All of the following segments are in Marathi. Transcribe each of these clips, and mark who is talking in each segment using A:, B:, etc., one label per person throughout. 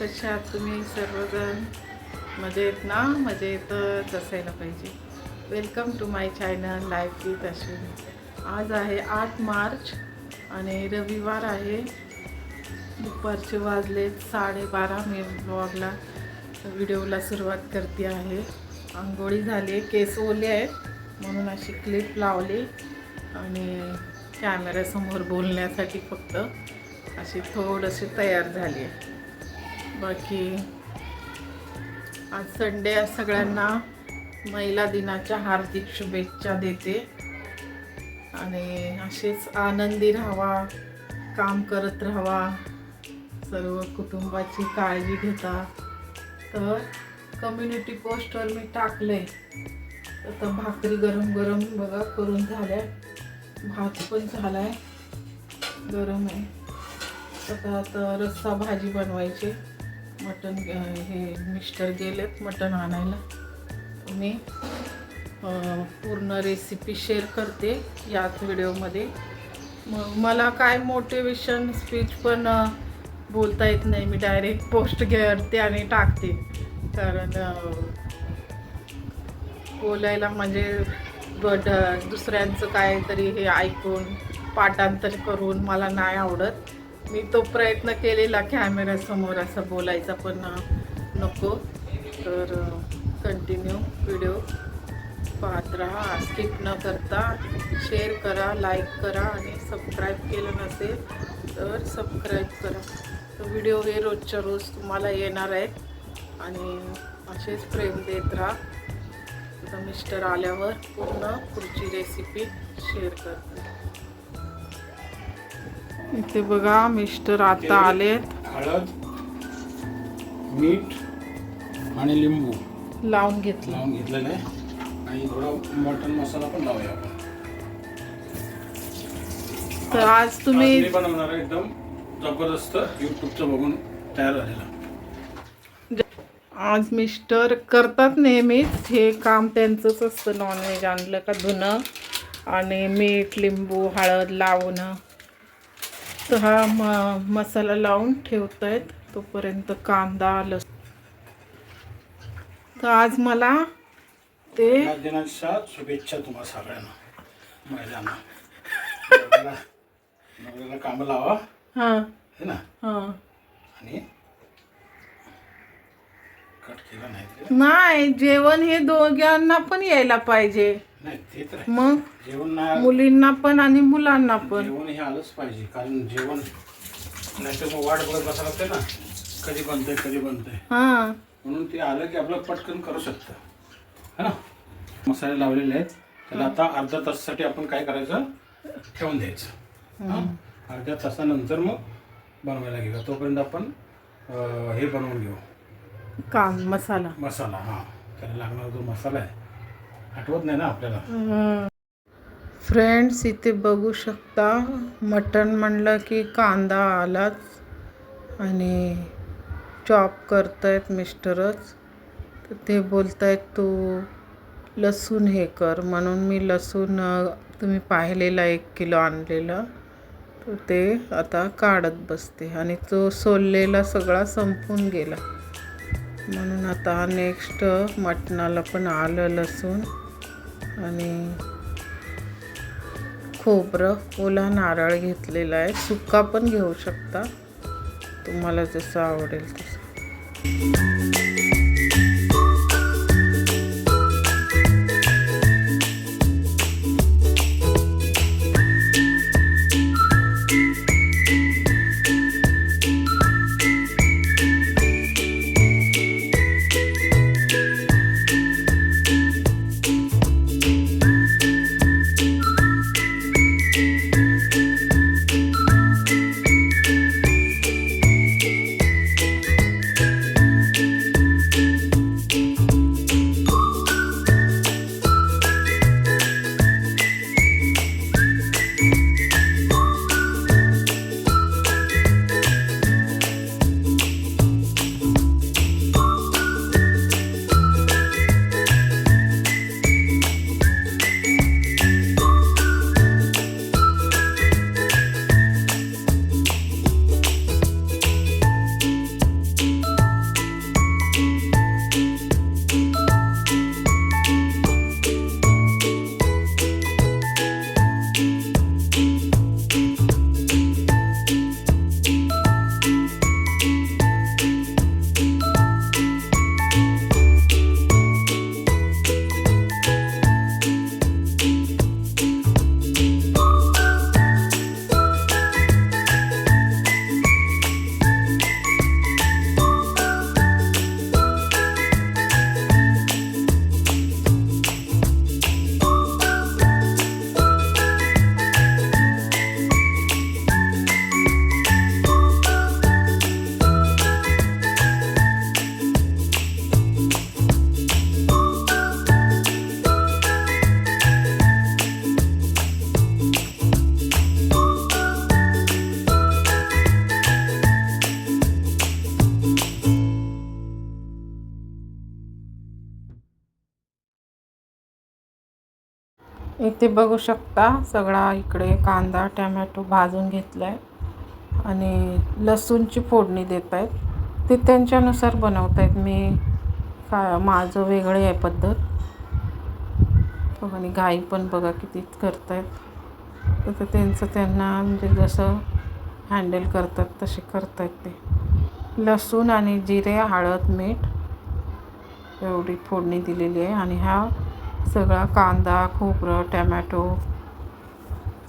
A: कशा आहात तुम्ही सर्वजण? मजेत ना? मजेतच असायला पाहिजे. Welcome to my channel life with Ashwini. आज आहे 8 मार्च आणि रविवार आहे. दुपारचे वाजले 12:30. मी व्हिडिओला सुरुवात करते आहे. आंघोळी झाली, केस ओले आहेत म्हणून अशी क्लिप लावली आणि कॅमेऱ्यासमोर बोलण्यासाठी फक्त अशी थोडीशी तयार झाली आहे. बाकी आज संडे, सगळ्यांना महिला दिनाच्या हार्दिक शुभेच्छा देते आणि असेच आनंदी राहावा, काम करत राहावा, सर्व कुटुंबाची काळजी घेता. तर कम्युनिटी पोस्टवर मी टाकले. आता भाकरी गरम गरम बघा करून झाल्या, भात पण झालाय, गरम आहे. आता रस्सा भाजी बनवायची. मटण हे मिस्टर गेलेत मटण आणायला. मी पूर्ण रेसिपी शेअर करते याच व्हिडिओमध्ये. मला काय मोटिवेशन स्पीच पण बोलता येत नाही. मी डायरेक्ट पोस्ट करते आणि टाकते, कारण बोलायला म्हणजे दुसऱ्यांचं काहीतरी हे ऐकून पाठांतर करून मला नाही आवडत. मी तो प्रयत्न केलेला कॅमेऱ्यासमोर असं बोलायचा, पण नको. तर कंटिन्यू व्हिडिओ पाहत राहा, स्किप न करता. शेअर करा, लाईक करा आणि सबस्क्राईब केलं नसेल तर सबस्क्राईब करा. तर व्हिडिओ हे रोजच्या रोज तुम्हाला येणार आहेत आणि असेच प्रेम देत राहा. आता मिस्टर आल्यावर पूर्ण पुढची रेसिपी शेअर करते. इथे बघा मिस्टर आता आलेत.
B: हळद, मीठ आणि लिंबू
A: लावून घेतलेलं
B: आहे आणि थोडा मटन मसाला पण लावूया आपण.
A: तर आज तुम्ही
B: बनवणार एकदम जबरदस्त यूट्यूबचं बघून तयार झालेला.
A: आज मिस्टर करतात नेहमीच हे काम, त्यांचंच असतं. नॉनव्हेज आणलं का धुणं आणि मीठ, लिंबू, हळद लावणं. तर हा मसाला लावून ठेवत आहेत. तोपर्यंत कांदा, लसूण. तर आज मला ते
B: दिनाच्या शुभेच्छा तुम्हाला सगळ्यांना, महिलांना. नवऱ्याला काम लावा,
A: हां
B: है ना.
A: हां
B: आणि कट केला
A: नाही, जेवण हे दोघांना पण यायला पाहिजे.
B: नाही ते तर
A: मग
B: जेवण
A: मुलींना पण आणि मुलांना पण.
B: जेवण हे आलंच पाहिजे, कारण जेवण नाही तर मग वाट बघत बसायला लागते ना, कधी बनतंय.
A: हां,
B: म्हणून ते आलं की आपलं पटकन करू शकतं, है ना. मसाले लावलेले आहेत. त्याला आता अर्धा तासासाठी आपण काय करायचं, ठेवून द्यायचं. अर्ध्या तासानंतर मग बनवायला घेऊया. तोपर्यंत आपण हे बनवून घेऊ, मसाला. हां, त्याला लागणारा जो मसाला आहे आठवत नाही ना आपल्याला.
A: फ्रेंड्स, इथे बघू शकता, मटण म्हणलं की कांदा आलाच आणि चॉप करतायत मिस्टरच. तर ते बोलतायत तू लसूण हे कर, म्हणून मी लसूण तुम्ही पाहिलेला 1 किलो आणलेला, तर ते आता काढत बसते. आणि तो सोललेला सगळा संपून गेला, म्हणून आता नेक्स्ट मटणाला पण आलं लसूण आणि खोबरं, ओला नारळ घेतलेला आहे. सुक्का पण घेऊ शकता, तुम्हाला जसं आवडेल तसं. इथे बघू शकता सगळा इकडे कांदा टोमॅटो भाजून घेतलाय आणि लसूणची फोडणी देत आहेत. ते त्यांच्यानुसार बनवत आहेत. माझं वेगळं आहे पद्धत. आणि घाई पण बघा किती करतायत. तर त्यांचं त्यांना म्हणजे जसं हँडल करतात तसे करतायत ते. लसूण आणि जिरे हळद मीठ एवढी फोडणी दिलेली आहे आणि हा सगळा कांदा खोबरं टोमॅटो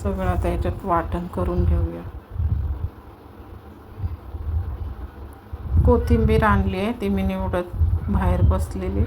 A: सगळं त्याच्यात वाटण करून घेऊया. कोथिंबीर आणली आहे ती मी निवडत बाहेर बसलेली.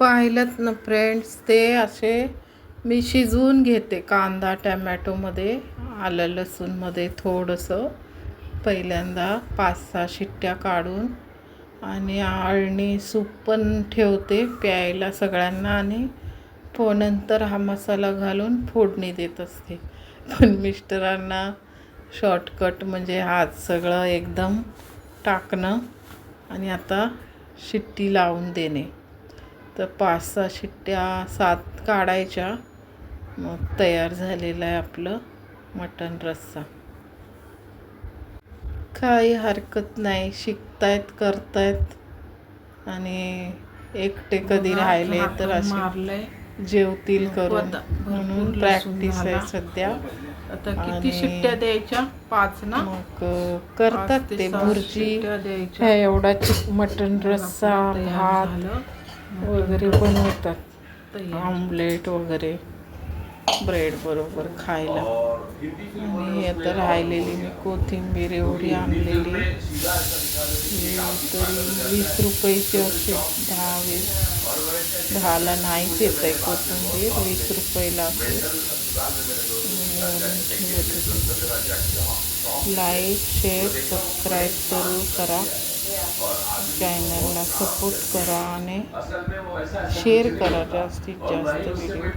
A: पाहिलं ना फ्रेंड्स, ते असे मी शिजवून घेते कांदा टमॅटोमध्ये, आलं लसूणमध्ये थोडंसं, पहिल्यांदा 5-6 शिट्ट्या काढून, आणि अळणी सूप पण ठेवते प्यायला सगळ्यांना, आणि नंतर हा मसाला घालून फोडणी देत असते. पण मिस्टरांना शॉर्टकट म्हणजे हाच सगळं एकदम टाकणं आणि आता शिट्टी लावून देणे. तर 5-6 शिट्ट्या 7 काढायच्या, मग तयार झालेलं आहे आपलं मटण रस्सा. काही हरकत नाही, शिकतायत करतायत, आणि एकटे कधी राहिले तर असे जेवतील करून, म्हणून प्रॅक्टिस आहे सध्या. आता किती शिट्ट्या द्यायच्या? 5 ना. मग करतात ते भुर्जी, ह्या एवढा मटण रस्सा, भात वगैरे बनवतात, आमलेट वगैरे ब्रेड बरोबर खायला. आणि आता राहिलेली मी कोथिंबीर एवढी आणलेली, तरी 20 रुपयाची असेल, 10-20, 10ला नाहीच येत आहे कोथिंबीर, 20 रुपयाला असेल. लाईक, शेअर, सबस्क्राईब जरूर करा, चॅनलला सपोर्ट करा आणि शेअर करा जास्तीत जास्त व्हिडिओ.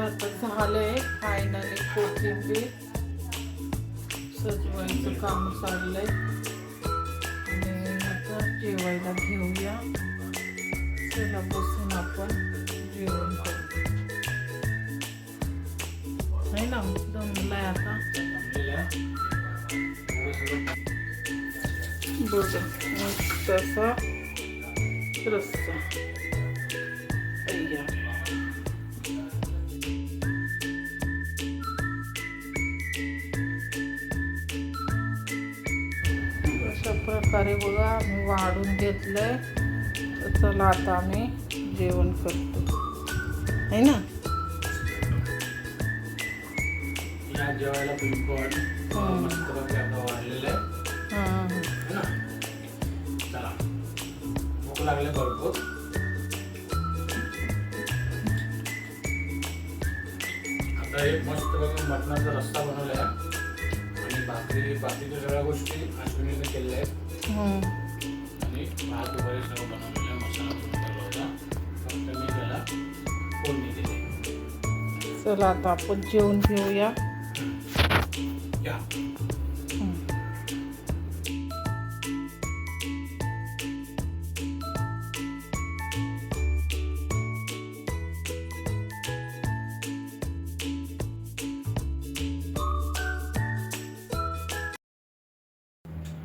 A: आता झालंय फायनली, कोथिंबीर सजवायचं काम चाललंय, आणि आता जेवायला घेऊया. चला बसून आपण जेवण करू, नाही ना, जमलंय आता. बघा मस्त असा रस्सा तयार. अशा प्रकारे बघा आम्ही वाढून घेतलंय. तर चला आता आम्ही जेवण करतो, है ना.
B: या जेवायला पण मस्त वाढलेलं आहे. चला, भूक लागले भरपूर. आता हे मस्त बघा मटणाचा रस्सा बनवला आहे आणि बाकीच्या सगळ्या गोष्टी अश्विनीने केलेल्या आहेत आणि भात वगैरे सगळं बनवलेलं आहे. मसाला बनवलेला होता, फक्त मी त्याला फोडणी दिली.
A: चला आता आपण जेवून घेऊया.
B: या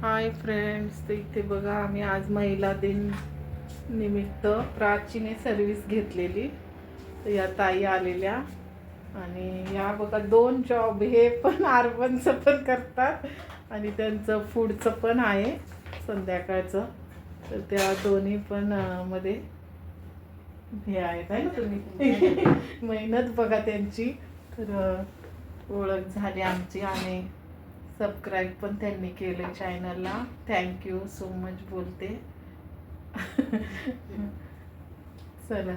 A: हाय फ्रेंड्स, तर इथे बघा आम्ही आज महिला दिन निमित्त प्राचीने सर्विस घेतलेली. तर या ताई आलेल्या आणि या बघा 2 जॉब, हे पण अर्बनचं पण करतात आणि त्यांचं फूडचं पण आहे संध्याकाळचं. तर त्या दोन्ही पण मध्ये हे आहेत आहे ना तुम्ही. मेहनत बघा त्यांची. तर ओळख झाली आमची आणि सबस्क्राईब पण त्यांनी केलं चॅनलला. थँक्यू सो मच बोलते. चला.